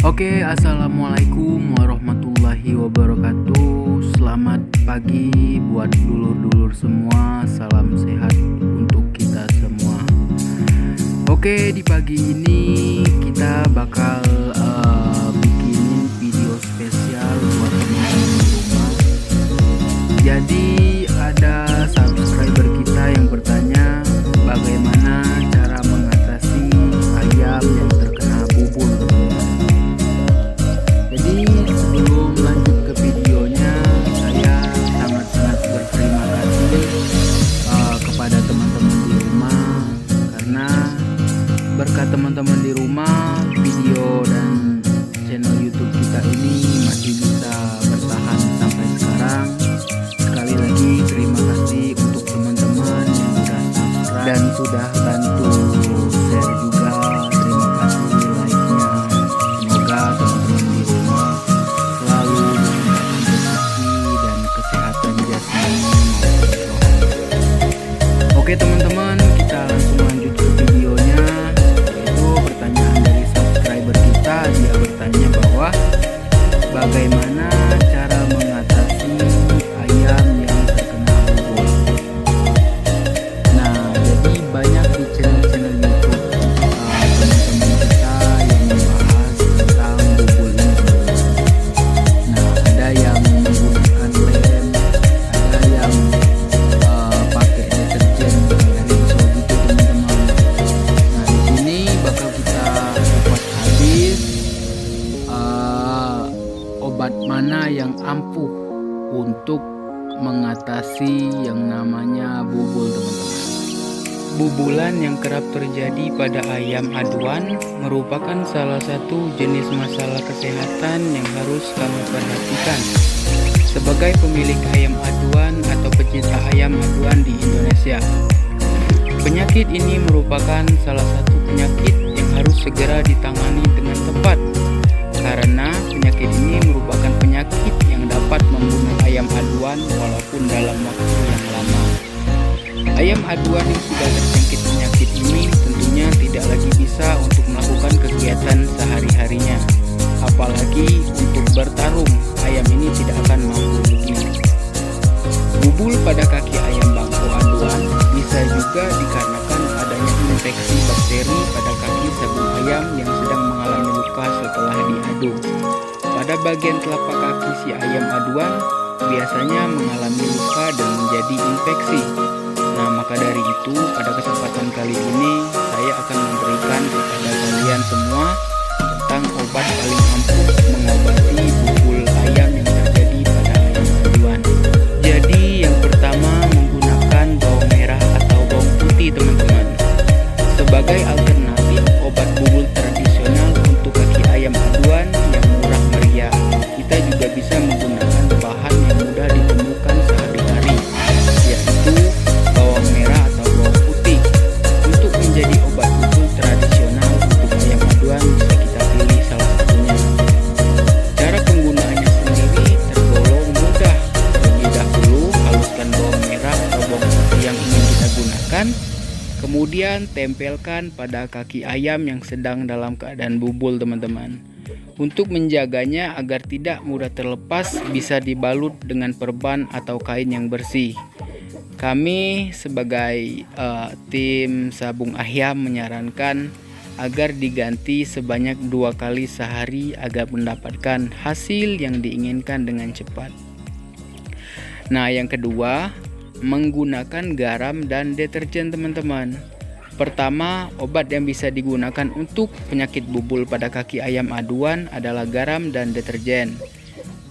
Assalamualaikum warahmatullahi wabarakatuh. Selamat pagi buat dulur-dulur semua. Salam sehat untuk kita semua. Di pagi ini kita bakal bikinin video spesial buat teman-teman di rumah. Jadi ada subscriber kita yang bertanya bagaimana cara mengatasi ayam yang terkena bubul. Jadi sebelum lanjut ke videonya, saya sangat-sangat berterima kasih kepada teman-teman di rumah, karena berkat teman-teman di rumah, video dan channel YouTube kita ini masih bisa bertahan sampai sekarang. Sekali lagi terima kasih untuk teman-teman yang sudah subscribe dan sudah bantu share juga. Terima kasih like-nya. Semoga teman-teman di rumah selalu diberikan rezeki dan kesehatan jasmani maupun rohani. Teman-teman, kita langsung lanjut ke videonya. Yaitu pertanyaan dari subscriber kita. Dia bertanya bahwa bagaimana cara mengatasi ayam yang terkena bubul. Nah, jadi banyak di channel-channel YouTube teman-teman kita yang membahas tentang bubul ini. Nah, ada yang menggunakan lem, ada yang pakai deterjen dari Iso gitu teman-teman. Nah, di sini bakal kita kupas habis obat mana yang ampuh untuk mengatasi yang namanya bubul, teman-teman. Bubulan yang kerap terjadi pada ayam aduan merupakan salah satu jenis masalah kesehatan yang harus kamu perhatikan sebagai pemilik ayam aduan atau pecinta ayam aduan di Indonesia. Penyakit ini merupakan salah satu penyakit yang harus segera ditangani dengan tepat, karena penyakit ini merupakan penyakit yang dapat membunuh ayam aduan walaupun dalam waktu yang lama. Ayam aduan yang sudah terjangkit penyakit ini tentunya tidak lagi bisa untuk melakukan kegiatan sehari-harinya, apalagi untuk bertarung. Ayam ini tidak akan mampu begini. Bubul pada kaki ayam bangko aduan bisa juga dikarenakan adanya infeksi bakteri pada kaki sabung ayam yang sedang mengalami luka setelah diadu. Pada bagian telapak kaki si ayam aduan biasanya mengalami luka dan menjadi infeksi. Nah, maka dari itu pada kesempatan kali ini saya akan memberikan kepada kalian semua tentang obat paling ampuh mengobati bubul ayam yang terjadi pada ayam aduan. Jadi yang pertama, menggunakan bawang merah atau bawang putih, teman-teman. Sebagai alternatif obat bubul tradisional untuk kaki ayam aduan yang murah meriah, kita juga bisa menggunakan bahan yang mudah ditemukan sehari-hari, yaitu bawang merah atau bawang putih. Untuk menjadi obat bubul tradisional untuk ayam aduan bisa kita pilih salah satunya. Cara penggunaannya sendiri tergolong mudah. Terlebih dahulu haluskan bawang merah atau bawang putih yang ingin kita gunakan, kemudian tempelkan pada kaki ayam yang sedang dalam keadaan bubul, teman-teman. Untuk menjaganya agar tidak mudah terlepas, bisa dibalut dengan perban atau kain yang bersih. Kami sebagai tim sabung ayam menyarankan agar diganti sebanyak 2 kali sehari agar mendapatkan hasil yang diinginkan dengan cepat. Nah, yang kedua, menggunakan garam dan deterjen, teman-teman. Pertama, obat yang bisa digunakan untuk penyakit bubul pada kaki ayam aduan adalah garam dan deterjen.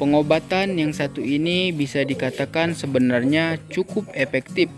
Pengobatan yang satu ini bisa dikatakan sebenarnya cukup efektif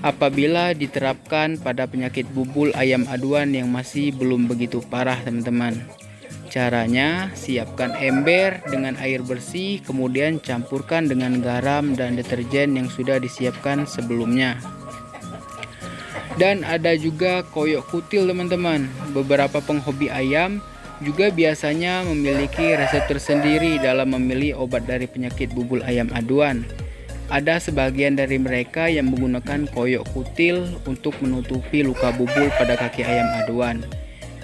apabila diterapkan pada penyakit bubul ayam aduan yang masih belum begitu parah, teman-teman. Caranya, siapkan ember dengan air bersih, kemudian campurkan dengan garam dan deterjen yang sudah disiapkan sebelumnya. Dan ada juga koyok kutil, teman-teman. Beberapa penghobi ayam juga biasanya memiliki resep tersendiri dalam memilih obat dari penyakit bubul ayam aduan. Ada sebagian dari mereka yang menggunakan koyok kutil untuk menutupi luka bubul pada kaki ayam aduan.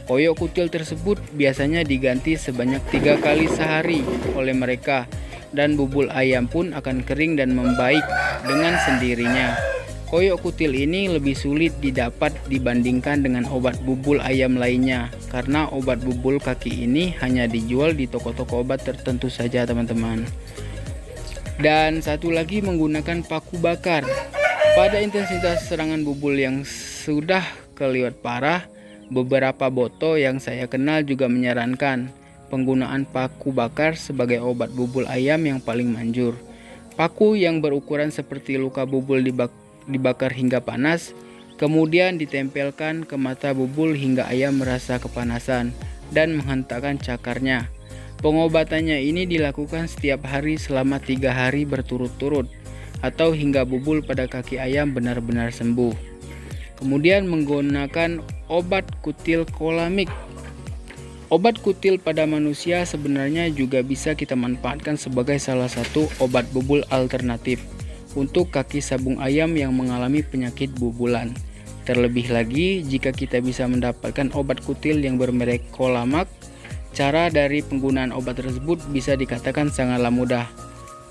Koyok kutil tersebut biasanya diganti sebanyak 3 kali sehari oleh mereka, dan bubul ayam pun akan kering dan membaik dengan sendirinya. Koyok kutil ini lebih sulit didapat dibandingkan dengan obat bubul ayam lainnya, karena obat bubul kaki ini hanya dijual di toko-toko obat tertentu saja teman-teman. Dan satu lagi menggunakan paku bakar. Pada intensitas serangan bubul yang sudah keliwat parah, beberapa boto yang saya kenal juga menyarankan penggunaan paku bakar sebagai obat bubul ayam yang paling manjur. Paku yang berukuran seperti luka bubul dibakar hingga panas, kemudian ditempelkan ke mata bubul hingga ayam merasa kepanasan dan menghentakkan cakarnya. Pengobatannya ini dilakukan setiap hari selama 3 hari berturut-turut, atau hingga bubul pada kaki ayam benar-benar sembuh. Kemudian menggunakan obat kutil kolamik. Obat kutil pada manusia sebenarnya juga bisa kita manfaatkan sebagai salah satu obat bubul alternatif untuk kaki sabung ayam yang mengalami penyakit bubulan. Terlebih lagi jika kita bisa mendapatkan obat kutil yang bermerek Kolamak, cara dari penggunaan obat tersebut bisa dikatakan sangatlah mudah.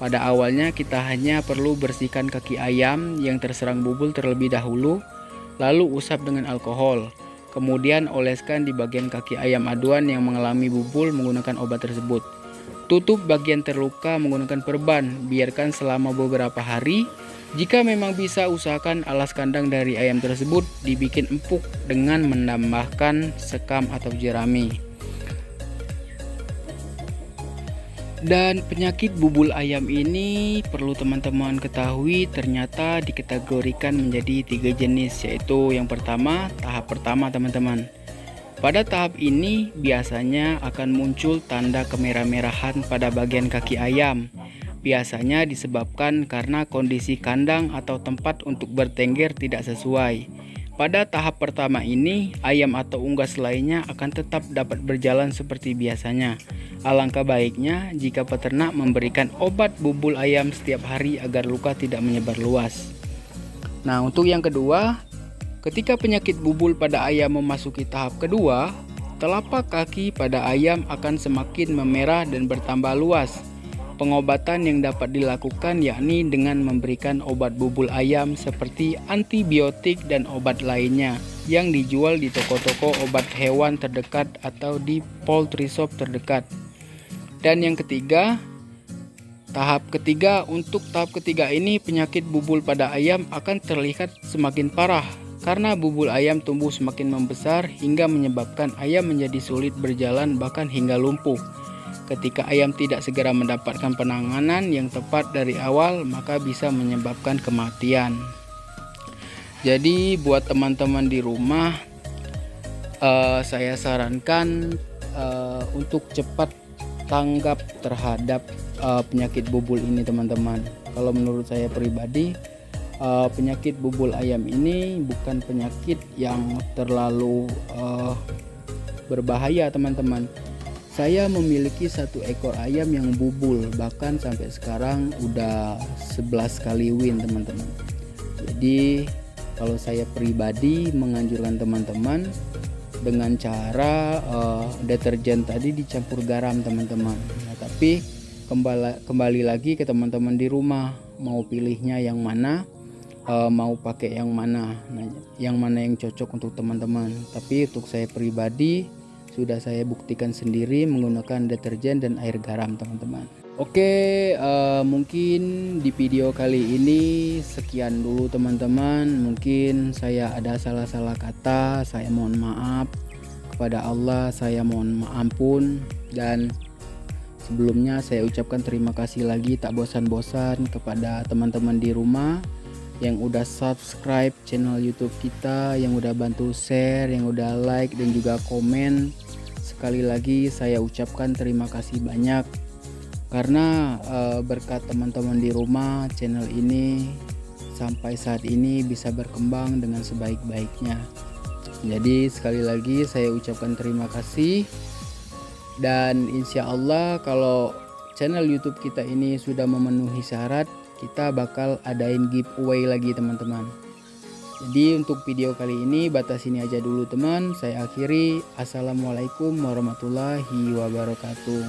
Pada awalnya kita hanya perlu bersihkan kaki ayam yang terserang bubul terlebih dahulu, lalu usap dengan alkohol. Kemudian oleskan di bagian kaki ayam aduan yang mengalami bubul menggunakan obat tersebut. Tutup bagian terluka menggunakan perban, biarkan selama beberapa hari. Jika memang bisa, usahakan alas kandang dari ayam tersebut dibikin empuk dengan menambahkan sekam atau jerami. Dan penyakit bubul ayam ini perlu teman-teman ketahui ternyata dikategorikan menjadi 3 jenis, yaitu yang pertama, tahap pertama teman-teman. Pada tahap ini biasanya akan muncul tanda kemerah-merahan pada bagian kaki ayam. Biasanya disebabkan karena kondisi kandang atau tempat untuk bertengger tidak sesuai. Pada tahap pertama ini, ayam atau unggas lainnya akan tetap dapat berjalan seperti biasanya. Alangkah baiknya jika peternak memberikan obat bubul ayam setiap hari agar luka tidak menyebar luas. Nah, untuk yang kedua, ketika penyakit bubul pada ayam memasuki tahap kedua, telapak kaki pada ayam akan semakin memerah dan bertambah luas. Pengobatan yang dapat dilakukan yakni dengan memberikan obat bubul ayam seperti antibiotik dan obat lainnya yang dijual di toko-toko obat hewan terdekat atau di poultry shop terdekat. Dan yang ketiga, untuk tahap ketiga ini penyakit bubul pada ayam akan terlihat semakin parah karena bubul ayam tumbuh semakin membesar hingga menyebabkan ayam menjadi sulit berjalan bahkan hingga lumpuh. Ketika ayam tidak segera mendapatkan penanganan yang tepat dari awal, maka bisa menyebabkan kematian. Jadi buat teman-teman di rumah, saya sarankan untuk cepat tanggap terhadap penyakit bubul ini teman-teman. Kalau menurut saya pribadi, penyakit bubul ayam ini bukan penyakit yang terlalu berbahaya teman-teman. Saya memiliki 1 ekor ayam yang bubul, bahkan sampai sekarang udah 11 kali win teman-teman. Jadi kalau saya pribadi menganjurkan teman-teman dengan cara deterjen tadi dicampur garam teman-teman. Nah, tapi kembali lagi ke teman-teman di rumah, mau pilihnya yang mana, mau pakai yang mana, yang mana yang cocok untuk teman-teman. Tapi untuk saya pribadi sudah saya buktikan sendiri menggunakan deterjen dan air garam teman-teman. Oke, mungkin di video kali ini sekian dulu teman-teman. Mungkin saya ada salah-salah kata, saya mohon maaf kepada Allah, saya mohon ampun. Dan sebelumnya saya ucapkan terima kasih lagi tak bosan-bosan kepada teman-teman di rumah yang udah subscribe channel YouTube kita, yang udah bantu share, yang udah like dan juga komen. Sekali lagi saya ucapkan terima kasih banyak karena berkat teman-teman di rumah channel ini sampai saat ini bisa berkembang dengan sebaik-baiknya. Jadi sekali lagi saya ucapkan terima kasih, dan insya Allah kalau channel YouTube kita ini sudah memenuhi syarat, kita bakal adain giveaway lagi teman-teman. Jadi untuk video kali ini batas ini aja dulu teman. Saya akhiri. Assalamualaikum warahmatullahi wabarakatuh.